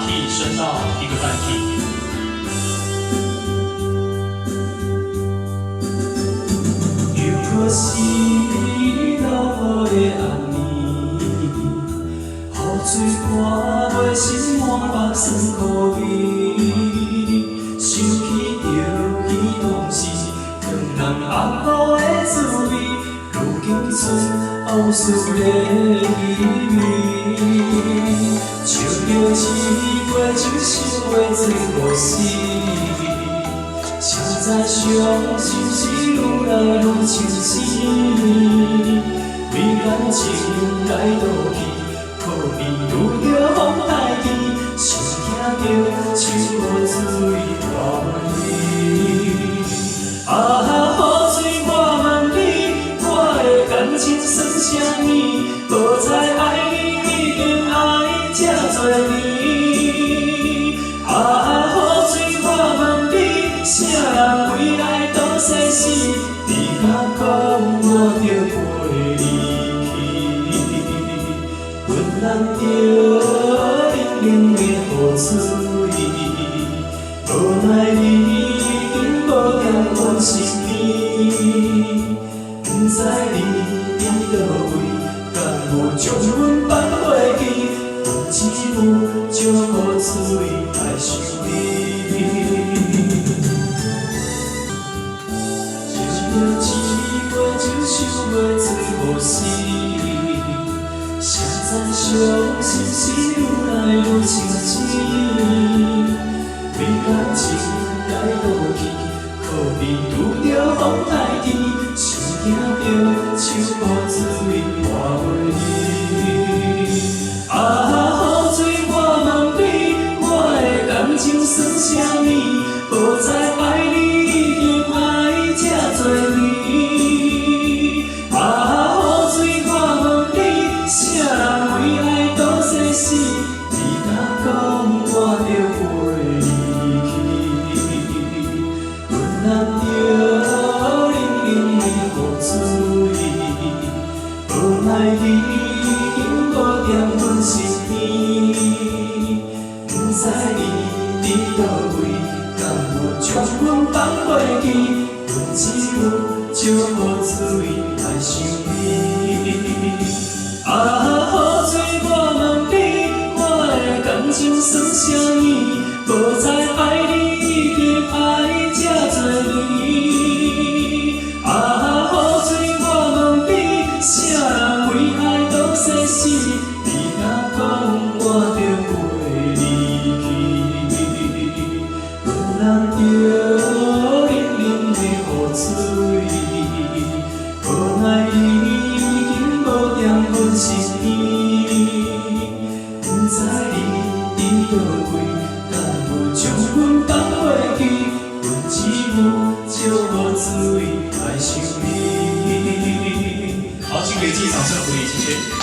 key 升到一个半 key。如果是老雨的暗暝，雨水泼袂心满目酸苦味，想起着彼当时让人暗苦的滋味，如今剩往事的稀微。笑着一杯酒，想袂做故事。谁知伤心事愈来愈深深，为感情来倒去，可比愈着风台去，心惊着手无水我问你。雨水我问你，我的感情算啥物？无知爱你已经爱这多年。雨水我问你，啥人为爱倒世死？你若讲我着陪你去，阮人着冷冷的雨水，无奈你已经无踀阮身边，不知你伫倒位，敢有将阮放袂记？一幕将雨水来想你。着一杯酒，想袂做无事。谁知伤心事愈来愈深深，为感情来倒去，可比拄着风台去，心惊着手无水换袂离。雨水我问你，我的感情算啥物？无知爱你已经爱这多年。雨水我问你，啥人为爱倒世死？你若讲我着陪你去，阮人着冷冷的雨水，无奈你已经无踀阮身边，不知你伫倒位，敢有将阮放袂记？阮只有借雨水来想你。雨水我问你，我的感情算啥物？无知爱你已经爱这多年。雨水我问你，啥人为爱倒世死？你若讲我着陪你去，阮人着冷冷的雨水，无奈你已经无踀阮身边，不知你伫倒位，敢有将阮放袂记？阮只有借雨水来想你。好，请给自己掌声鼓励，谢谢。